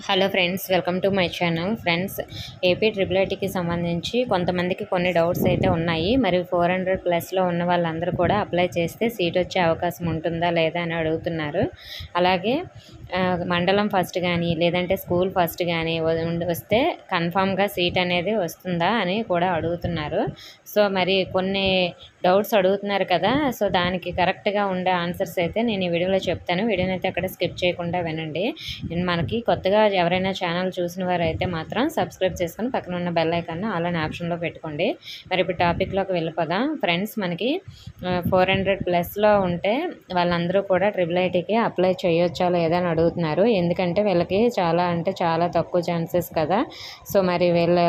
Hello friends, welcome to my channel. Friends, AP triple ఐటీకి సంబంధించి కొంతమందికి కొన్ని డౌట్స్ అయితే ఉన్నాయి. మరి 400+ ఉన్న వాళ్ళందరూ కూడా అప్లై చేస్తే సీట్ వచ్చే అవకాశం ఉంటుందా లేదా అని అడుగుతున్నారు. అలాగే మండలం ఫస్ట్ కానీ లేదంటే స్కూల్ ఫస్ట్ కానీ వస్తే కన్ఫామ్గా సీట్ అనేది వస్తుందా అని కూడా అడుగుతున్నారు. సో మరి కొన్ని డౌట్స్ అడుగుతున్నారు కదా, సో దానికి కరెక్ట్గా ఉండే ఆన్సర్స్ అయితే నేను ఈ వీడియోలో చెప్తాను. వీడియోని అయితే అక్కడ స్కిప్ చేయకుండా వినండి. మనకి కొత్తగా ఎవరైనా ఛానల్ చూసిన వారు అయితే మాత్రం సబ్స్క్రైబ్ చేసుకొని పక్కన ఉన్న బెల్ ఐకాన్ ఆల్ అనే ఆప్షన్లో పెట్టుకోండి. మరి ఇప్పుడు టాపిక్లోకి వెళ్ళిపోదాం. ఫ్రెండ్స్, మనకి 400+ ఉంటే వాళ్ళందరూ కూడా ట్రిపుల్ ఐటీకి అప్లై చేయొచ్చా లేదా అని అడుగుతున్నారు. ఎందుకంటే వీళ్ళకి చాలా తక్కువ ఛాన్సెస్ కదా. సో మరి వీళ్ళు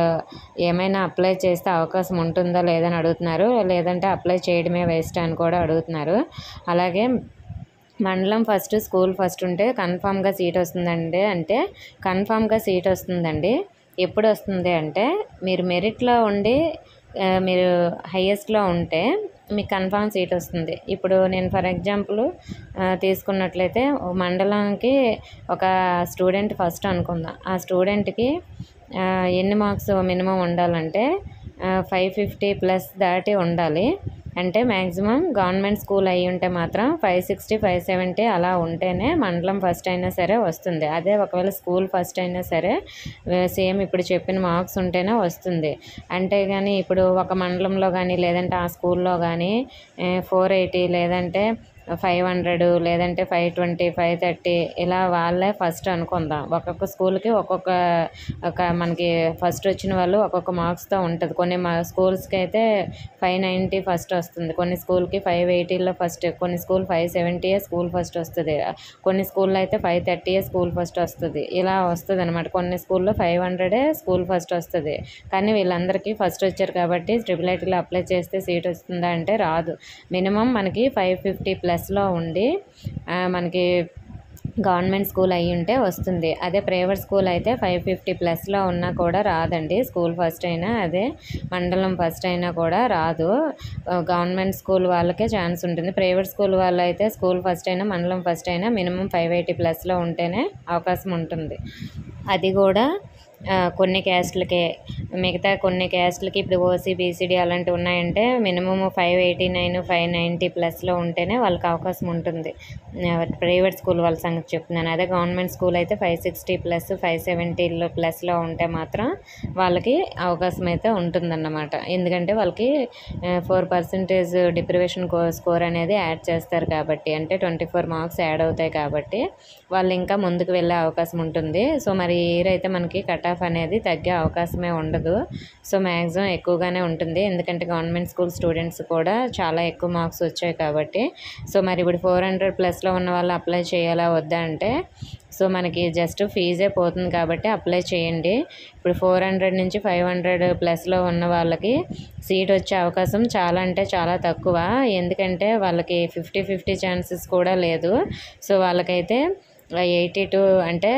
ఏమైనా అప్లై చేస్తే అవకాశం ఉంటుందా లేదని అడుగుతున్నారు. లేదంటే అప్లై చేయడమే వేస్ట్ అని కూడా అడుగుతున్నారు. అలాగే మండలం ఫస్ట్ స్కూల్ ఫస్ట్ ఉంటే కన్ఫామ్గా సీట్ వస్తుందండి అంటే కన్ఫామ్గా సీట్ వస్తుందండి. ఎప్పుడు వస్తుంది అంటే మీరు మెరిట్లో ఉండి మీరు హైయెస్ట్లో ఉంటే మీకు కన్ఫామ్ సీట్ వస్తుంది. ఇప్పుడు నేను ఫర్ ఎగ్జాంపుల్ తీసుకున్నట్లయితే మండలానికి ఒక స్టూడెంట్ ఫస్ట్ అనుకుందాం. ఆ స్టూడెంట్కి ఎన్ని మార్క్స్ మినిమం ఉండాలంటే 550+ దాటి ఉండాలి. అంటే మ్యాక్సిమం గవర్నమెంట్ స్కూల్ అయ్యి ఉంటే మాత్రం 560, 570 అలా ఉంటేనే మండలం ఫస్ట్ అయినా సరే వస్తుంది. అదే ఒకవేళ స్కూల్ ఫస్ట్ అయినా సరే సేమ్ ఇప్పుడు చెప్పిన మార్క్స్ ఉంటేనే వస్తుంది. అంటే కానీ ఇప్పుడు ఒక మండలంలో కానీ లేదంటే ఆ స్కూల్లో కానీ 480 లేదంటే 500 లేదంటే 520, 530 ఇలా వాళ్ళే ఫస్ట్ అనుకుందాం. ఒక్కొక్క స్కూల్కి మనకి ఫస్ట్ వచ్చిన వాళ్ళు ఒక్కొక్క మార్క్స్తో ఉంటుంది. కొన్ని స్కూల్స్కి అయితే 590 ఫస్ట్ వస్తుంది, కొన్ని స్కూల్కి 580లో ఫస్ట్, కొన్ని స్కూల్ 570 స్కూల్ ఫస్ట్ వస్తుంది, కొన్ని స్కూల్లో అయితే 530 స్కూల్ ఫస్ట్ వస్తుంది. ఇలా వస్తుంది అనమాట. కొన్ని స్కూల్లో 500 స్కూల్ ఫస్ట్ వస్తుంది. కానీ వీళ్ళందరికీ ఫస్ట్ వచ్చారు కాబట్టి ట్రిపుల్ ఐటీలో అప్లై చేస్తే సీట్ వస్తుందా అంటే రాదు. మినిమం మనకి 550+ ఉండి మనకి గవర్నమెంట్ స్కూల్ అయ్యి ఉంటే వస్తుంది. అదే ప్రైవేట్ స్కూల్ అయితే 550+ ఉన్నా కూడా రాదండి. స్కూల్ ఫస్ట్ అయినా అదే మండలం ఫస్ట్ అయినా కూడా రాదు. గవర్నమెంట్ స్కూల్ వాళ్ళకే ఛాన్స్ ఉంటుంది. ప్రైవేట్ స్కూల్ వాళ్ళు అయితే స్కూల్ ఫస్ట్ అయినా మండలం ఫస్ట్ అయినా మినిమం 580+ ఉంటేనే అవకాశం ఉంటుంది. అది కూడా కొన్ని క్యాస్ట్లకే. మిగతా కొన్ని క్యాస్ట్లకి ఇప్పుడు ఓసీ, బీసీడీ అలాంటివి ఉన్నాయంటే మినిమం 589, 590+ ఉంటేనే వాళ్ళకి అవకాశం ఉంటుంది. ప్రైవేట్ స్కూల్ వాళ్ళ సంగతి చెప్తున్నాను. అదే గవర్నమెంట్ స్కూల్ అయితే 560+, 570+ ఉంటే మాత్రం వాళ్ళకి అవకాశం అయితే ఉంటుందన్నమాట. ఎందుకంటే వాళ్ళకి 4% డిప్రివేషన్ స్కోర్ అనేది యాడ్ చేస్తారు కాబట్టి, అంటే 24 మార్క్స్ యాడ్ అవుతాయి కాబట్టి వాళ్ళు ఇంకా ముందుకు వెళ్ళే అవకాశం ఉంటుంది. సో మరి ఇయర్ అయితే మనకి కట్ ఆఫ్ అనేది తగ్గే అవకాశమే ఉండదు. సో మ్యాక్సిమం ఎక్కువగానే ఉంటుంది. ఎందుకంటే గవర్నమెంట్ స్కూల్ స్టూడెంట్స్ కూడా చాలా ఎక్కువ మార్క్స్ వచ్చాయి కాబట్టి. సో మరి ఇప్పుడు 400+ ఉన్న వాళ్ళు అప్లై చేయాలా వద్దా అంటే సో మనకి జస్ట్ ఫీజే పోతుంది కాబట్టి అప్లై చేయండి. ఇప్పుడు 400 నుంచి 500+ ఉన్న వాళ్ళకి సీట్ వచ్చే అవకాశం చాలా అంటే చాలా తక్కువ. ఎందుకంటే వాళ్ళకి 50-50 ఛాన్సెస్ కూడా లేదు. సో వాళ్ళకైతే 82 అంటే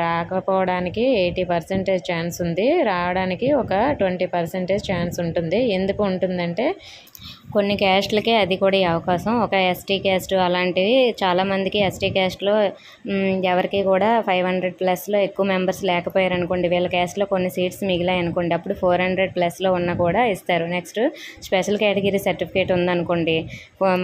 రాకపోవడానికి 80% ఛాన్స్ ఉంది, రావడానికి ఒక 20% ఛాన్స్ ఉంటుంది. ఎందుకు ఉంటుందంటే కొన్ని క్యాస్ట్లకే అది కూడా ఈ అవకాశం. ఒక ఎస్టీ క్యాస్ట్ అలాంటివి చాలామందికి ఎస్టీ క్యాస్ట్లో ఎవరికి కూడా 500+లో ఎక్కువ మెంబర్స్ లేకపోయారు అనుకోండి, వీళ్ళ క్యాస్ట్లో కొన్ని సీట్స్ మిగిలాయి అనుకోండి, అప్పుడు 400+లో ఉన్నా కూడా ఇస్తారు. నెక్స్ట్ స్పెషల్ కేటగిరీ సర్టిఫికేట్ ఉందనుకోండి,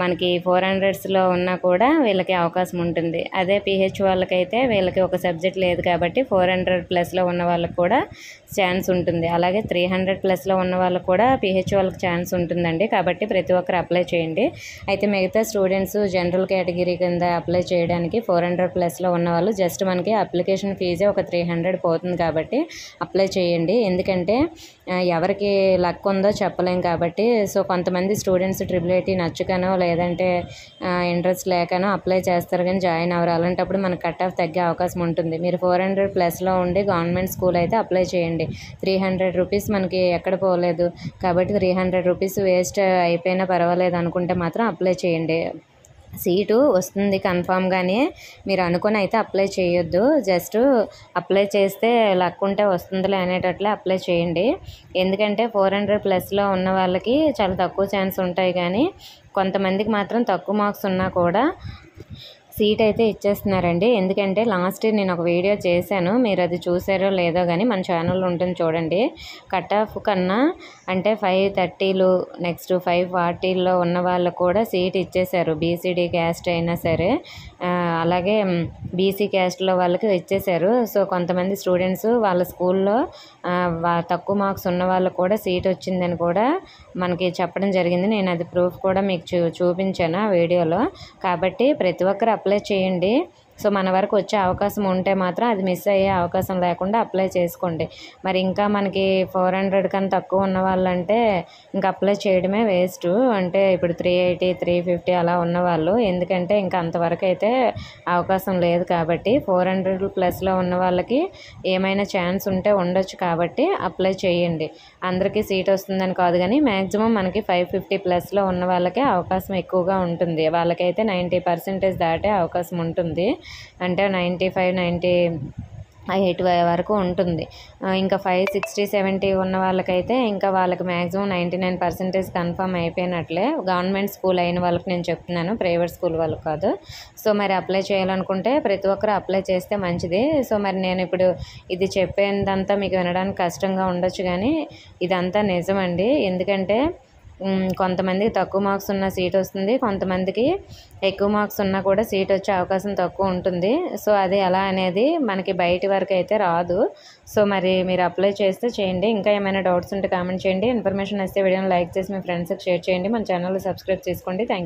మనకి 400స్లో ఉన్నా కూడా వీళ్ళకి అవకాశం ఉంటుంది. అదే పీహెచ్ వాళ్ళకైతే వీళ్ళకి ఒక సబ్జెక్ట్ లేదు కాబట్టి 400+లో ఉన్న వాళ్ళకి కూడా ఛాన్స్ ఉంటుంది. అలాగే 300+లో ఉన్న వాళ్ళకి కూడా పీహెచ్ వాళ్ళకి ఛాన్స్ ఉంటుందండి. కాబట్టి ప్రతి ఒక్కరు అప్లై చేయండి. అయితే మిగతా స్టూడెంట్స్ జనరల్ కేటగిరీ కింద అప్లై చేయడానికి 400+లో ఉన్న వాళ్ళు జస్ట్ మనకి అప్లికేషన్ ఫీజే ఒక 300 పోతుంది కాబట్టి అప్లై చేయండి. ఎందుకంటే ఎవరికి లక్ ఉందో చెప్పలేం కాబట్టి. సో కొంతమంది స్టూడెంట్స్ ట్రిపుల్ ఐటీ నచ్చకనో లేదంటే ఇంట్రెస్ట్ లేకనో అప్లై చేస్తారు కానీ జాయిన్ అవ్వరు. అలాంటప్పుడు మనకు కట్ ఆఫ్ తగ్గే అవకాశం ఉంటుంది. మీరు 400+లో ఉండి గవర్నమెంట్ స్కూల్ అయితే అప్లై చేయండి. 300 రూపీస్ మనకి ఎక్కడ పోలేదు కాబట్టి 300 రూపీస్ వేస్ట్ అయిపోయినా పర్వాలేదు అనుకుంటే మాత్రం అప్లై చేయండి. సీటు వస్తుంది కన్ఫామ్గానే. మీరు అనుకుని అయితే అప్లై చేయొద్దు. జస్ట్ అప్లై చేస్తే లక్ ఉంటే వస్తుందిలే అనేటట్లే అప్లై చేయండి. ఎందుకంటే 400+లో ఉన్న వాళ్ళకి చాలా తక్కువ ఛాన్స్ ఉంటాయి, కానీ కొంతమందికి మాత్రం తక్కువ మార్క్స్ ఉన్నా కూడా సీట్ అయితే ఇచ్చేస్తున్నారండి. ఎందుకంటే లాస్ట్ ఇయర్ నేను ఒక వీడియో చేశాను, మీరు అది చూసారో లేదో కానీ మన ఛానల్లో ఉంటుంది చూడండి. కట్ ఆఫ్ కన్నా అంటే 530లు నెక్స్ట్ 540లో ఉన్న వాళ్ళు కూడా సీట్ ఇచ్చేశారు. బీసీడీ క్యాస్ట్ అయినా సరే, అలాగే బీసీ క్యాస్ట్లో వాళ్ళకి ఇచ్చేశారు. సో కొంతమంది స్టూడెంట్స్ వాళ్ళ స్కూల్లో తక్కువ మార్క్స్ ఉన్న వాళ్ళు కూడా సీట్ వచ్చిందని కూడా మనకి చెప్పడం జరిగింది. నేను అది ప్రూఫ్ కూడా మీకు చూపించాను ఆ వీడియోలో. కాబట్టి ప్రతి ఒక్కరు అప్లై చేయండి. సో మన వరకు వచ్చే అవకాశం ఉంటే మాత్రం అది మిస్ అయ్యే అవకాశం లేకుండా అప్లై చేసుకోండి. మరి ఇంకా మనకి 400 కన్నా తక్కువ ఉన్న వాళ్ళంటే ఇంకా అప్లై చేయడమే వేస్ట్. అంటే ఇప్పుడు 380 350 అలా ఉన్నవాళ్ళు, ఎందుకంటే ఇంకా అంతవరకు అయితే అవకాశం లేదు. కాబట్టి 400+ ఉన్న వాళ్ళకి ఏమైనా ఛాన్స్ ఉంటే ఉండొచ్చు. కాబట్టి అప్లై చేయండి. అందరికీ సీట్ వస్తుందని కాదు కానీ మ్యాక్సిమం మనకి 550+లో ఉన్న వాళ్ళకే అవకాశం ఎక్కువగా ఉంటుంది. వాళ్ళకైతే 90% దాటే అవకాశం ఉంటుంది. అంటే 95 98 వరకు ఉంటుంది. ఇంకా 560 70 ఉన్న వాళ్ళకైతే ఇంకా వాళ్ళకి మ్యాక్సిమం 99% కన్ఫర్మ్ అయిపోయినట్లే. గవర్నమెంట్ స్కూల్ అయిన వాళ్ళకి నేను చెప్తున్నాను, ప్రైవేట్ స్కూల్ వాళ్ళకి కాదు. సో మరి అప్లై చేయాలనుకుంటే ప్రతి ఒక్కరు అప్లై చేస్తే మంచిది. సో మరి నేను ఇప్పుడు ఇది చెప్పేదంతా మీకు వినడానికి కష్టంగా ఉండొచ్చు కానీ ఇదంతా నిజమండి. ఎందుకంటే కొంతమందికి తక్కువ మార్క్స్ ఉన్న సీట్ వస్తుంది, కొంతమందికి ఎక్కువ మార్క్స్ ఉన్నా కూడా సీట్ వచ్చే అవకాశం తక్కువ ఉంటుంది. సో అది ఎలా అనేది మనకి బయటి వరకు అయితే రాదు. సో మరి మీరు అప్లై చేస్తే చేయండి. ఇంకా ఏమైనా డౌట్స్ ఉంటే కామెంట్ చేయండి. ఇన్ఫర్మేషన్ వస్తే వీడియోని లైక్ చేసి మీ ఫ్రెండ్స్కి షేర్ చేయండి. మన ఛానల్ని సబ్స్క్రైబ్ చేసుకోండి. Thank you.